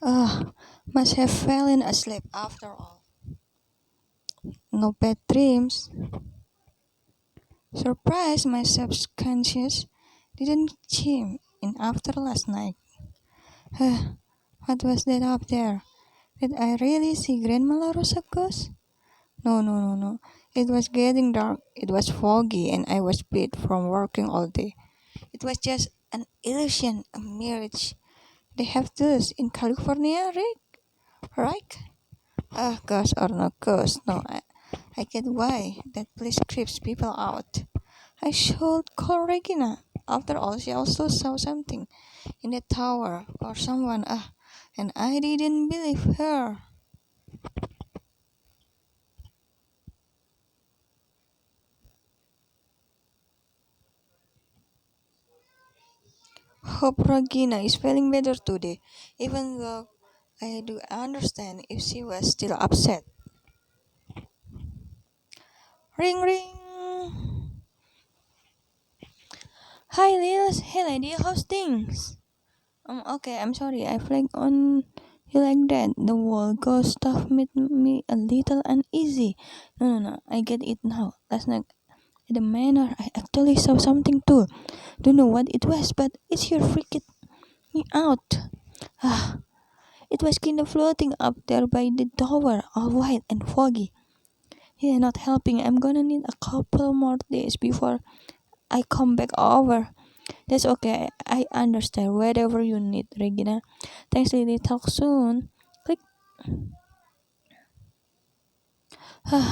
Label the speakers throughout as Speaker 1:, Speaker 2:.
Speaker 1: Ah, must have fallen asleep after all. No bad dreams. Surprised my subconscious didn't chime in after last night. What was that up there? Did I really see Grandma La Rosa ghost? No, no, no, no. It was getting dark. It was foggy, and I was beat from working all day. It was just an illusion, a mirage. They have those in California, right? Right? Ah, ghost or no ghost, no. I get why that place creeps people out. I should call Regina. After all, she also saw something in the tower or someone. And I didn't believe her. Hope Regina is feeling better today, even though I do understand if she was still upset. Ring ring! Hi Liz, hey lady, how's things? Okay, I'm sorry, I flagged on you like that. The whole ghost stuff made me a little uneasy. No, no, no, I get it now. Last night at the manor, I actually saw something too. Don't know what it was, but it sure freaked me out. Ah, it was kind of floating up there by the tower, all white and foggy. Yeah, not helping. I'm gonna need a couple more days before I come back over. That's okay. I understand. Whatever you need, Regina. Thanks, Lily. Talk soon. Click.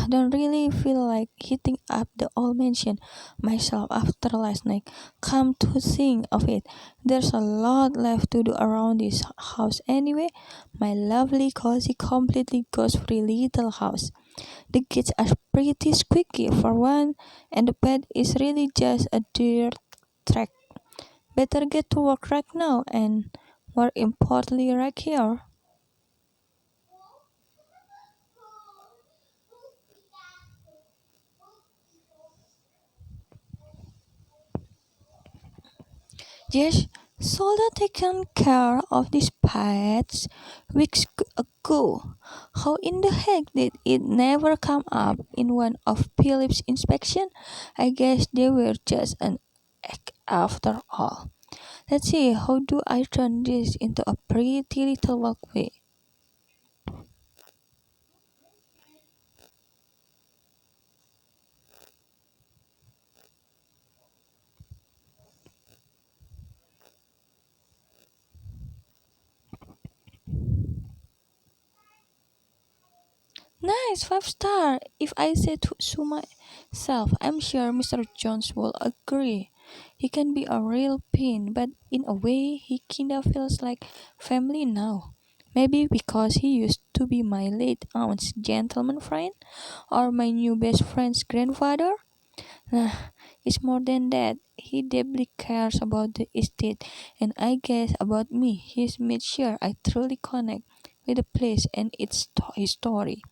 Speaker 1: Don't really feel like hitting up the old mansion myself after last night. Come to think of it, there's a lot left to do around this house anyway. My lovely, cozy, completely ghost-free little house. The kids are pretty squeaky for one, and the bed is really just a dirt track. Better get to work right now, and more importantly, right here. Yes, Solda taken care of these pets ago. How in the heck did it never come up in one of Philip's inspection? I guess they were just an egg after all. Let's see, how do I turn this into a pretty little walkway? Nice, 5 star. If I say to so myself, I'm sure Mr. Jones will agree. He can be a real pain, but in a way, he kinda feels like family now. Maybe because he used to be my late aunt's gentleman friend, or my new best friend's grandfather. Nah, it's more than that. He deeply cares about the estate, and I guess about me. He's made sure I truly connect with the place and his story.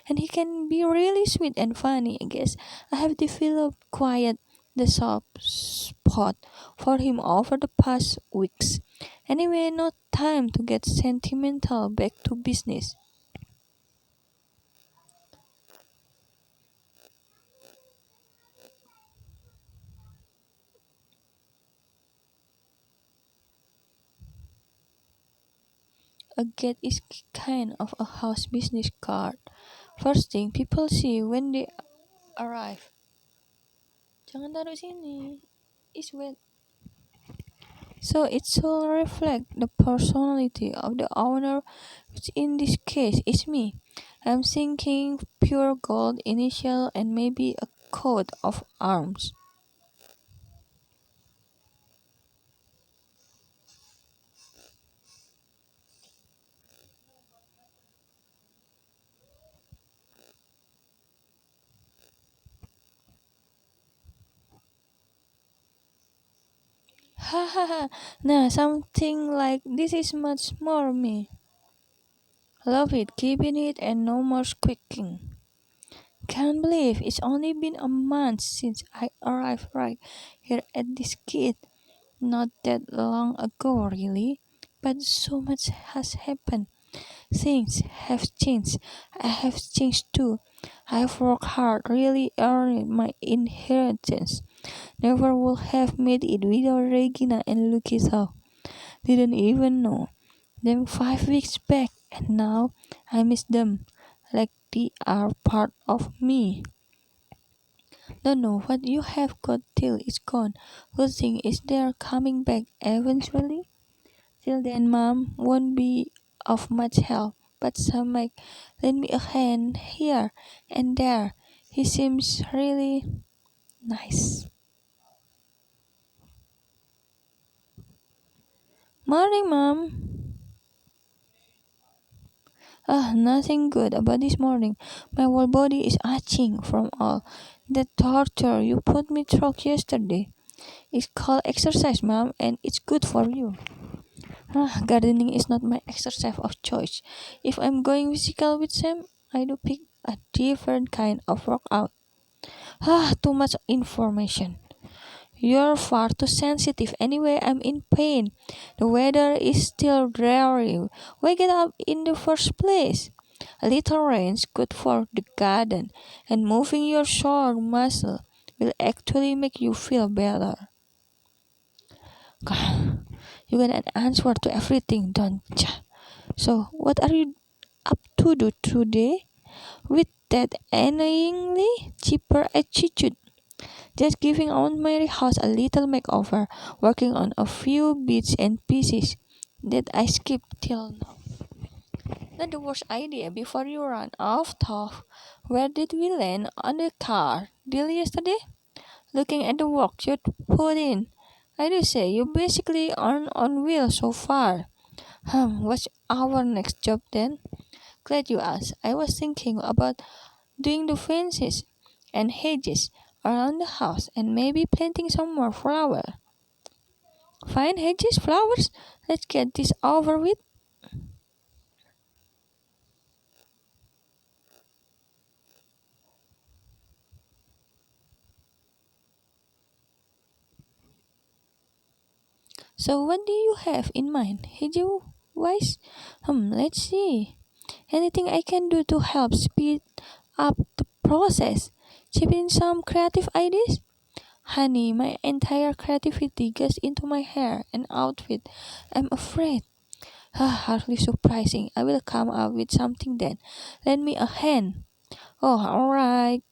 Speaker 1: And he can be really sweet and funny. I guess I have developed quite the soft spot for him over the past weeks. Anyway, no time to get sentimental. Back to business. A get is kind of a house business card. First thing people see when they arrive. Jangan taruh sini. It's wet. So it should reflect the personality of the owner, which in this case is me. I'm thinking pure gold initial and maybe a coat of arms. Ha ha ha. Nah, something like this is much more me. Love it, keeping it and no more squeaking. Can't believe it's only been a month since I arrived right here at this kid. Not that long ago, really. but so much has happened. Things have changed. I have changed too. I have worked hard, really earned my inheritance. Never would have made it without Regina and Lucky though. Didn't even know them 5 weeks back, and now I miss them like they are part of me. Don't know what you have got till it's gone. Good thing is they're coming back eventually. Till then, Mom won't be of much help, but some might lend me a hand here and there. He seems really nice. Morning, Mom. Nothing good about this morning. My whole body is aching from all that torture you put me through yesterday. It's called exercise, Mom, and it's good for you. Gardening is not my exercise of choice. If I'm going physical with Sam, I do pick a different kind of workout. Too much information. You're far too sensitive. Anyway, I'm in pain. The weather is still dreary. Why get up in the first place? A little rain's good for the garden, and moving your sore muscle will actually make you feel better. God, you got an answer to everything, don't ya? So, what are you up to do today with that annoyingly cheaper attitude? Just giving Aunt Mary house a little makeover, working on a few bits and pieces that I skipped till now. Not the worst idea before you run off tough. Where did we land on the car deal yesterday? Looking at the work you put in, I do say you basically aren't on wheel so far. What's our next job then? Glad you asked. I was thinking about doing the fences and hedges around the house and maybe planting some more flower. Fine hedges, flowers? Let's get this over with. So what do you have in mind, hedge wise? Let's see. Anything I can do to help speed up the process? Chip in some creative ideas? Honey, my entire creativity goes into my hair and outfit. I'm afraid. Hardly surprising. I will come up with something then. Lend me a hand. Oh, alright.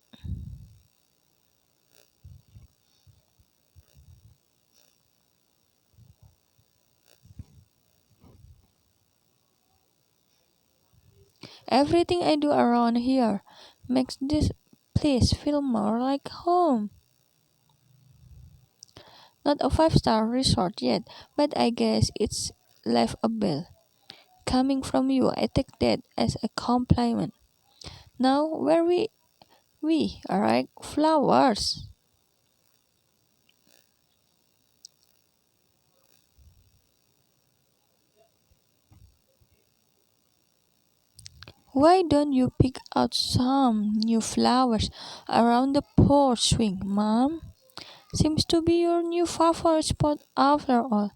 Speaker 1: Everything I do around here makes this place feel more like home. Not a five-star resort yet, but I guess it's laughable. Coming from you, I take that as a compliment. Now, where we alright, flowers. Why don't you pick out some new flowers around the porch swing, Mom? Seems to be your new favorite spot after all.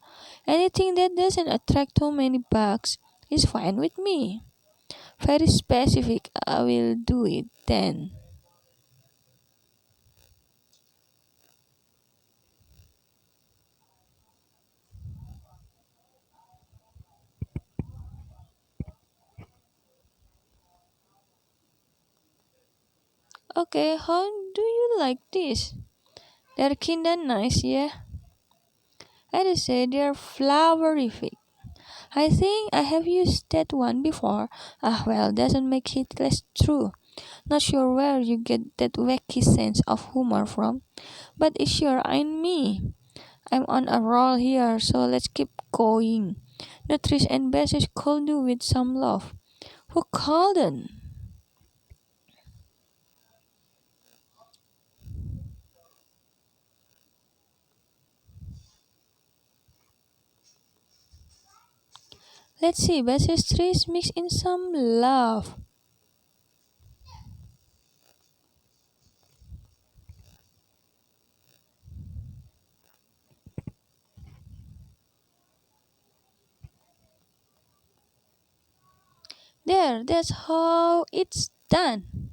Speaker 1: Anything that doesn't attract too many bugs is fine with me. Very specific, I will do it then. Okay, how do you like this? They're kinda nice, yeah? I'd say they're flowerific. I think I have used that one before. Well, doesn't make it less true. Not sure where you get that wacky sense of humor from, but it's sure ain't me. I'm on a roll here, so let's keep going. The trees and bushes could do with some love. Who called them? Let's see, bushes trees mix in some love. There, that's how it's done.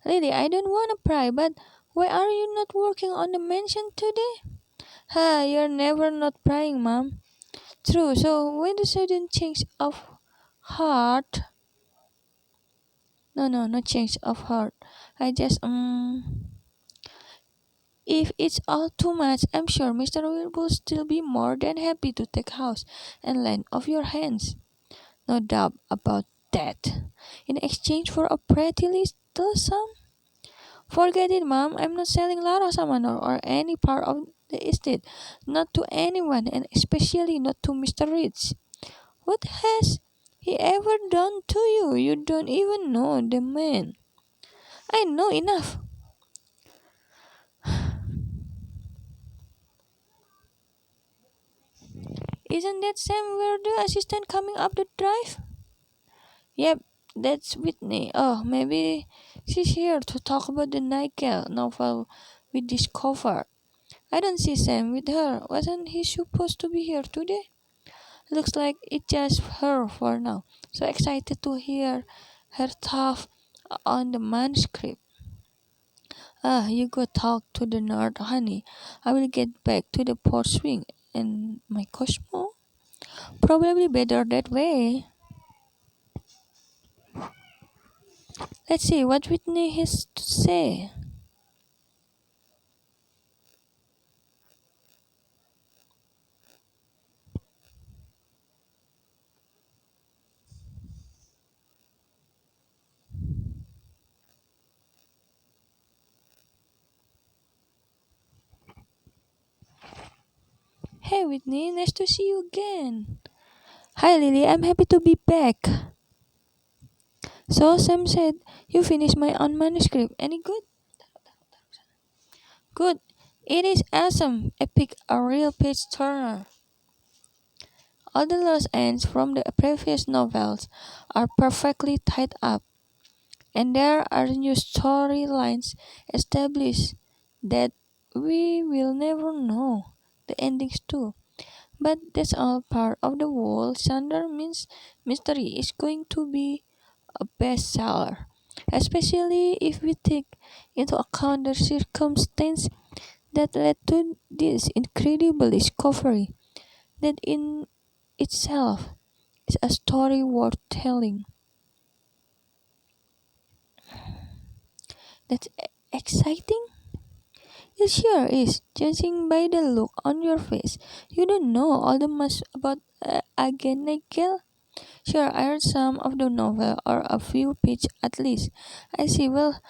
Speaker 1: Lily, I don't wanna pry, but why are you not working on the mansion today? Ha, you're never not prying, mom. True, so when the sudden change of heart, no, no change of heart. I just, if it's all too much, I'm sure Mr. Will will still be more than happy to take house and land off your hands. No doubt about that. In exchange for a pretty little sum? Forget it, Mom. I'm not selling Lara Samanor or any part of the estate. Not to anyone, and especially not to Mr. Rich. What has he ever done to you? You don't even know the man. I know enough. Isn't that Sam where the assistant coming up the drive? Yep, that's Whitney. Oh, maybe she's here to talk about the Nickel novel we discovered. I don't see Sam with her. Wasn't he supposed to be here today? Looks like it's just her for now. So excited to hear her thought on the manuscript. Ah, you go talk to the nerd, honey. I will get back to the port swing and my Cosmo. Probably better that way. Let's see what Whitney has to say. Hey Whitney, nice to see you again. Hi Lily, I'm happy to be back. So Sam said you finished my own manuscript. Any good? Good. It is awesome. Epic, a real page turner. All the loose ends from the previous novels are perfectly tied up, and there are new storylines established that we will never know the endings to. But that's all part of the whole Sander means mystery is going to be a bestseller, especially if we take into account the circumstance that led to this incredible discovery that in itself is a story worth telling. That's exciting? It sure is. Judging by the look on your face, you don't know all the much about Agenegel. Sure, I read some of the novel or a few pages at least. I see. Well,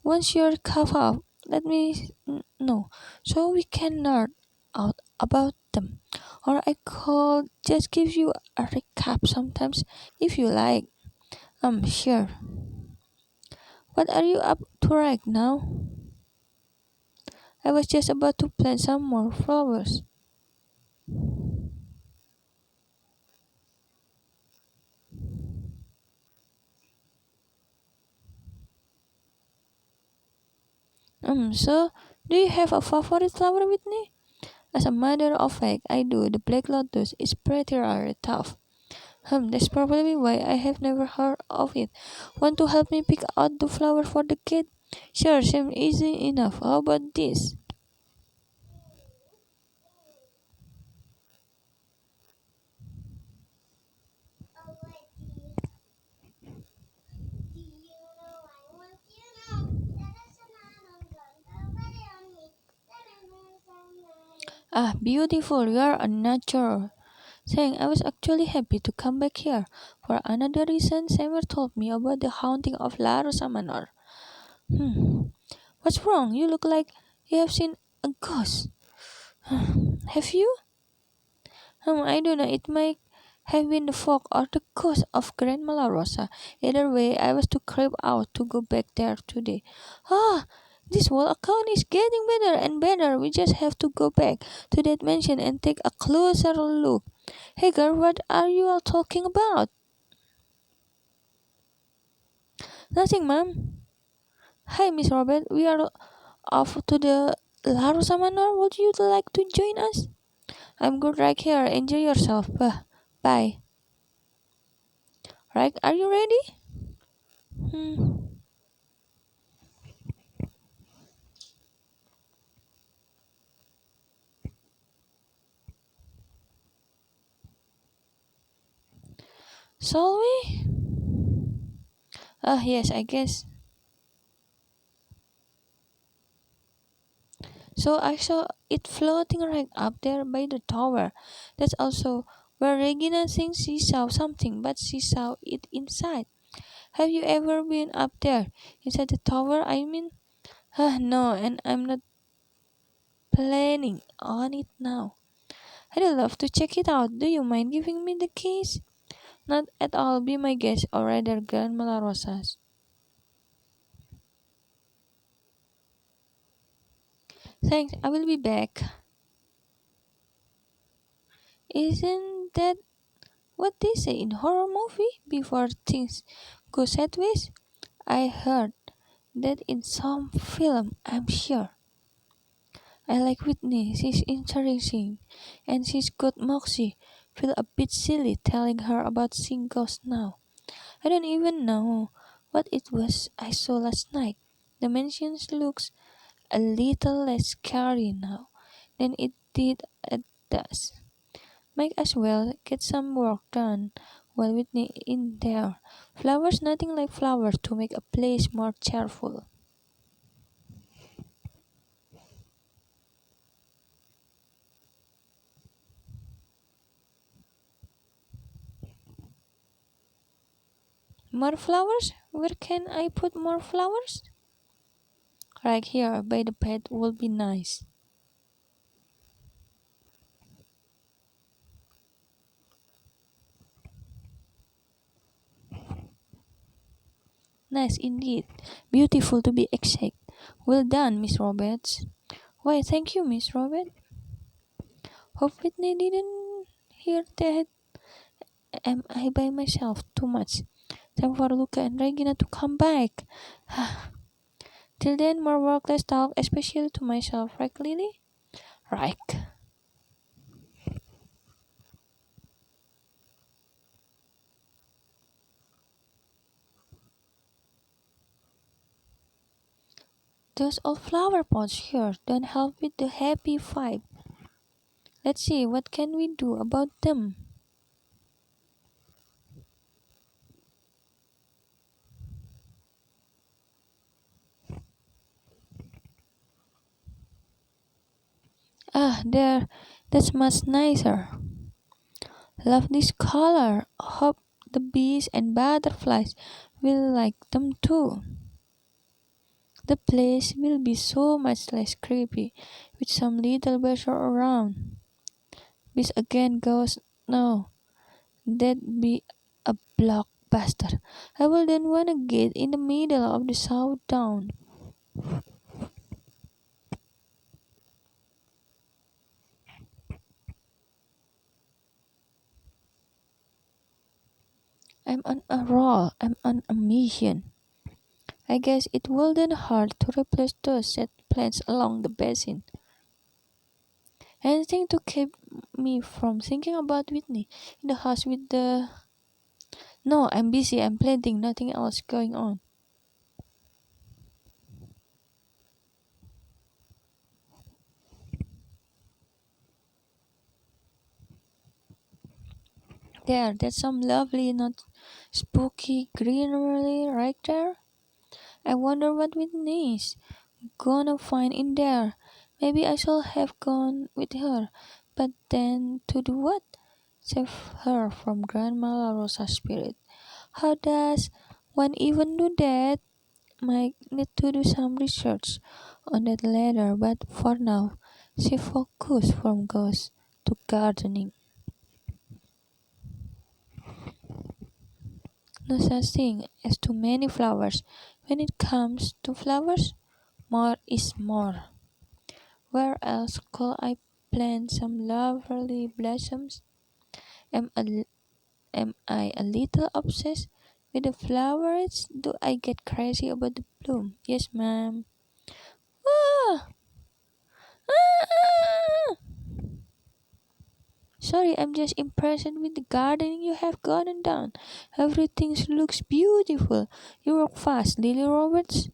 Speaker 1: once you're caught up, let me know so we can nerd out about them. Or I could just give you a recap sometimes if you like. Sure. What are you up to right now? I was just about to plant some more flowers. So do you have a favorite flower, Whitney? As a matter of fact, I do. The black lotus is pretty rare, tough. That's probably why I have never heard of it. Want to help me pick out the flower for the kid? Sure, seems easy enough. How about this? Ah, beautiful. You are a natural. Saying I was actually happy to come back here. For another reason, Samuel told me about the haunting of La Rosa Manor. Hmm. What's wrong? You look like you have seen a ghost. Have you? I don't know. It might have been the fog or the ghost of Grandma La Rosa. Either way, I was too creeped out to go back there today. Ah, this whole account is getting better and better. We just have to go back to that mansion and take a closer look. Hey girl, what are you all talking about? Nothing, ma'am. Hi, Miss Robert. We are off to the La Rosa Manor. Would you like to join us? I'm good right here. Enjoy yourself. Bye. Right? Are you ready? Hmm. Shall we? Ah, yes, I guess. So I saw it floating right up there by the tower. That's also where Regina thinks she saw something, but she saw it inside. Have you ever been up there? Inside the tower, I mean? Ah, no, and I'm not planning on it now. I'd love to check it out. Do you mind giving me the keys? Not at all. Be my guest, or rather, Grandma Rosa's. Thanks, I will be back. Isn't that what they say in horror movie before things go sideways? I heard that in some film, I'm sure. I like Whitney, she's interesting, and she's got moxie. Feel a bit silly telling her about seeing ghosts now. I don't even know what it was I saw last night. The mansion looks a little less scary now than it did at dusk. Might as well get some work done while Whitney in there. Flowers, nothing like flowers to make a place more cheerful. More flowers? Where can I put more flowers? Right here by the bed would be nice. Nice indeed. Beautiful to be exact. Well done, Miss Roberts. Why, thank you, Miss Roberts. Hope Whitney didn't hear that. Am I by myself too much? Time for Luca and Regina to come back. Till then, more work, less talk, especially to myself, right, Lily? Right. Those old flower pots here don't help with the happy vibe. Let's see, what can we do about them? Ah, there, that's much nicer. Love this color. Hope the bees and butterflies will like them too. The place will be so much less creepy with some little bears around. Bees again goes, no, that'd be a blockbuster. I will then wanna get in the middle of the showdown. I'm on a roll. I'm on a mission. I guess it wouldn't hard to replace those set plants along the basin. Anything to keep me from thinking about Whitney in the house with the. No, I'm busy. I'm planting. Nothing else going on. There, that's some lovely, not spooky greenery right there. I wonder what Whitney is gonna find in there. Maybe I shall have gone with her, but then to do what? Save her from Grandma La Rosa's spirit. How does one even do that? Might need to do some research on that later, but for now, she focused from ghosts to gardening. No such thing as too many flowers. When it comes to flowers, more is more. Where else could I plant some lovely blossoms? Am, a, am I a little obsessed with the flowers? Do I get crazy about the bloom? Yes, ma'am. Ah! Ah! Sorry, I'm just impressed with the gardening you have gotten done. Everything looks beautiful. You work fast, Lily Roberts.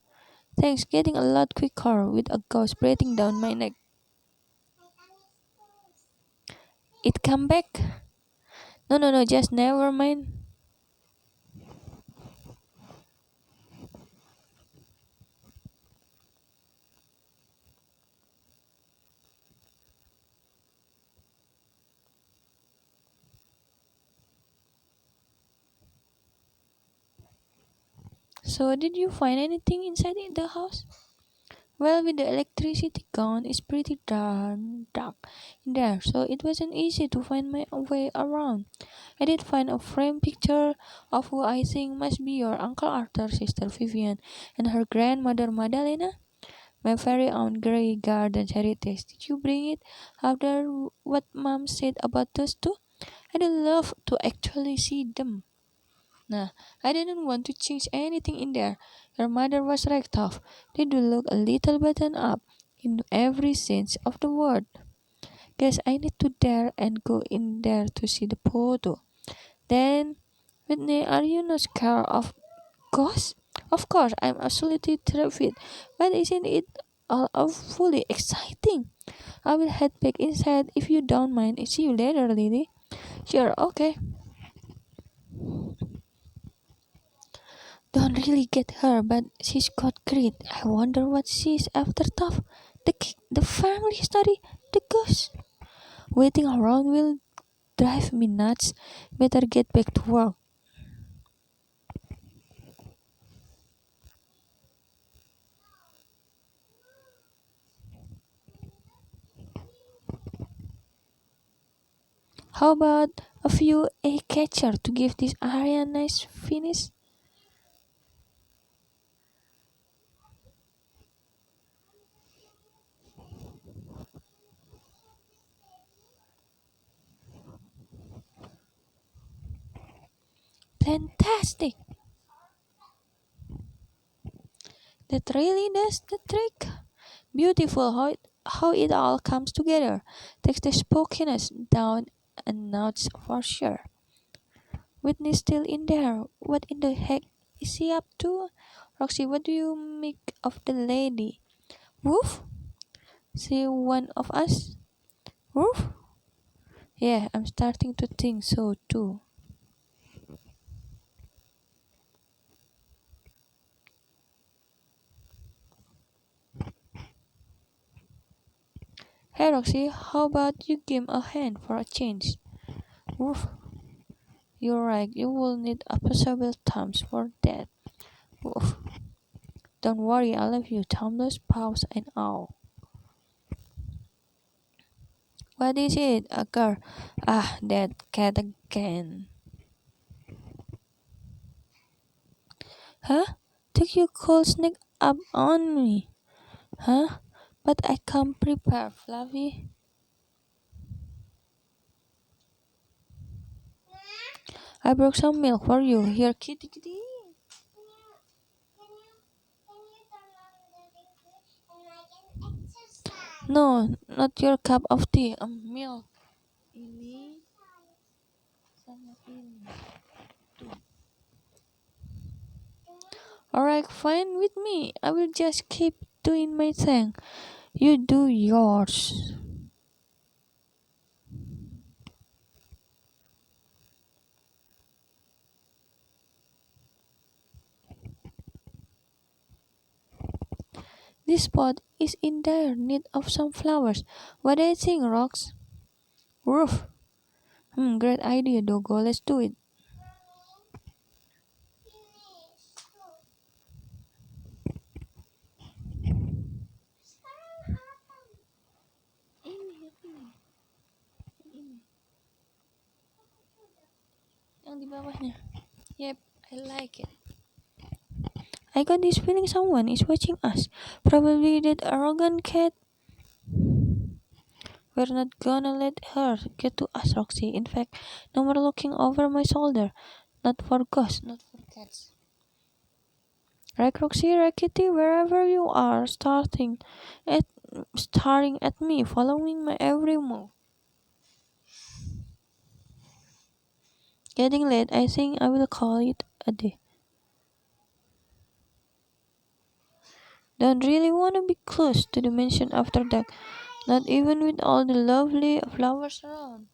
Speaker 1: Thanks, getting a lot quicker with a ghost breathing down my neck. It come back? No, no, no, just never mind. So, did you find anything inside the house? Well, with the electricity gone, it's pretty dark in there, so it wasn't easy to find my way around. I did find a framed picture of who I think must be your Uncle Arthur, Sister Vivian, and her grandmother Madalena. My very own Grey Gardens heritage. Did you bring it after what Mom said about those two? I'd love to actually see them. Nah, I didn't want to change anything in there. Your mother was right tough. They do look a little buttoned up in every sense of the word. Guess I need to dare and go in there to see the photo. Then, Whitney, are you not scared of ghosts? Of course, I'm absolutely terrified. But isn't it all awfully exciting? I will head back inside if you don't mind. See you later, Lily. Sure, okay. Don't really get her, but she's got grit. I wonder what she's after tough. The family story, the ghost. Waiting around will drive me nuts. Better get back to work. How about a few a catcher to give this area a nice finish? Fantastic! That really does the trick. Beautiful how it all comes together. Takes the spookiness down a notch for sure. Whitney's still in there. What in the heck is he up to? Roxy, what do you make of the lady? Woof? See one of us? Woof? Yeah, I'm starting to think so too. Hey Roxy, how about you give a hand for a change? Woof? You're right, you will need opposable thumbs for that. Woof. Don't worry, I love you, thumbless paws and all. What is it? A girl? Ah, that cat again. Huh? Think you could sneak up on me? Huh? But I come prepared, Fluffy. I broke some milk for you. Here, kitty kitty. No, not your cup of tea. Milk. Ini sama ini. Alright, fine with me. I will just keep doing my thing. You do yours. This spot is in dire need of some flowers. What do you think, Rox? Roof. Great idea, Dogo. Let's do it. Ini, ini. Yang di bawahnya. Yep, I like it. I got this feeling someone is watching us. Probably that arrogant cat. We're not gonna let her get to us, Roxy. In fact, no more looking over my shoulder. Not for ghosts, not for cats. Right, Roxy, Rakiti, wherever you are, at staring at me, following my every move. Getting late, I think I will call it a day. Don't really want to be close to the mansion after dark, not even with all the lovely flowers around.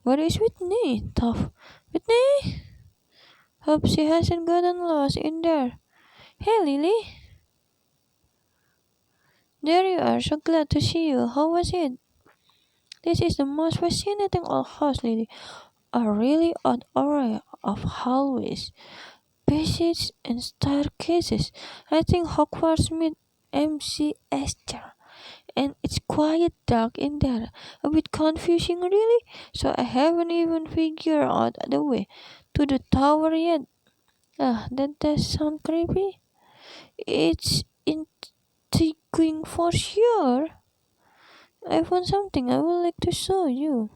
Speaker 1: Where is Whitney? Tough. Whitney? Hope she hasn't gotten lost in there. Hey, Lily. There you are. So glad to see you. How was it? This is the most fascinating old house, Lily. A really odd array of hallways, passages, and staircases. I think Hogwarts meets MC Esther. And it's quite dark in there. A bit confusing, really. So I haven't even figured out the way to the tower yet. Ah, that does sound creepy. It's intriguing for sure. I found something I would like to show you.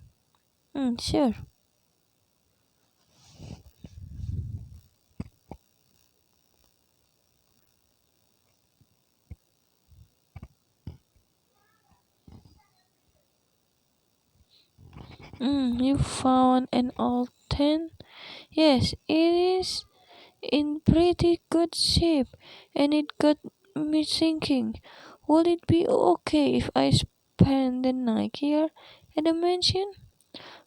Speaker 1: Sure. You found an old tent? Yes, it is in pretty good shape, and it got me thinking, would it be okay if I spend the night here at the mansion?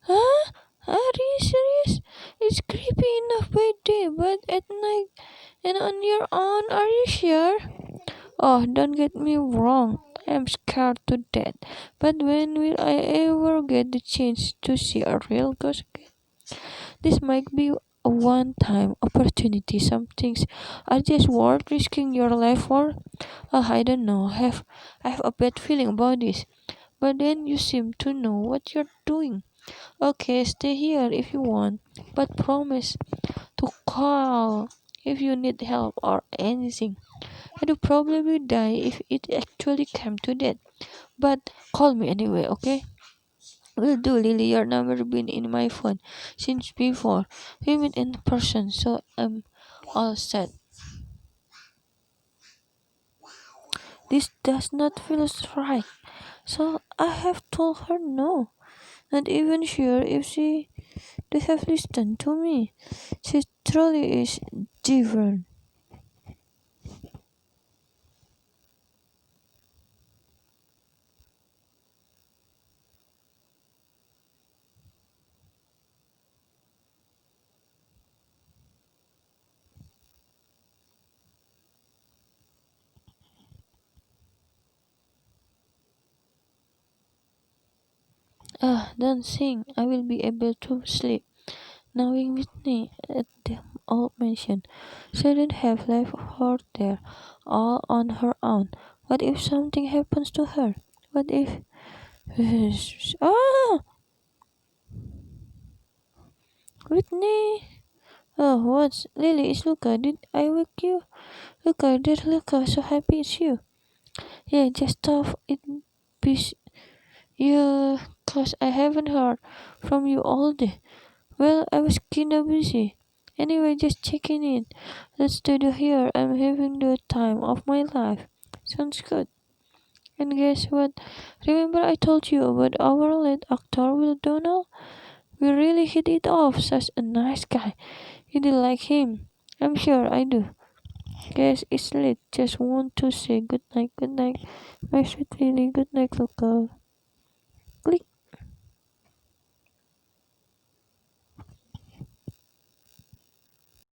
Speaker 1: Huh? Are you serious? It's creepy enough by day, but at night and on your own, are you sure? Oh, don't get me wrong. I'm scared to death. But when will I ever get the chance to see a real ghost again? This might be a one-time opportunity. Some things are just worth risking your life for. I don't know. I have a bad feeling about this. But then you seem to know what you're doing. Okay, stay here if you want, but promise to call if you need help or anything. I would probably die if it actually came to that. But call me anyway, okay? Will do, Lily. Your number been in my phone since before we met in person, so I'm all set. This does not feel right. So I have told her no. Not even sure if she would have listened to me. She truly is different. Don't think I will be able to sleep. Knowing Whitney at the old mansion shouldn't have left her there all on her own. What if something happens to her? What if ah Whitney? Oh, what's Lily? It's Luca. Did I wake you? Luca, there's Luca. So happy it's you. Yeah, just stop it. Be yeah, cause I haven't heard from you all day. Well, I was kinda busy. Anyway, just checking in. Let's do the here. I'm having the time of my life. Sounds good. And guess what? Remember I told you about our late actor Will Donald? We really hit it off. Such a nice guy. You do like him. I'm sure I do. Guess it's late. Just want to say good night, my sweet Lily. Good night, Luca.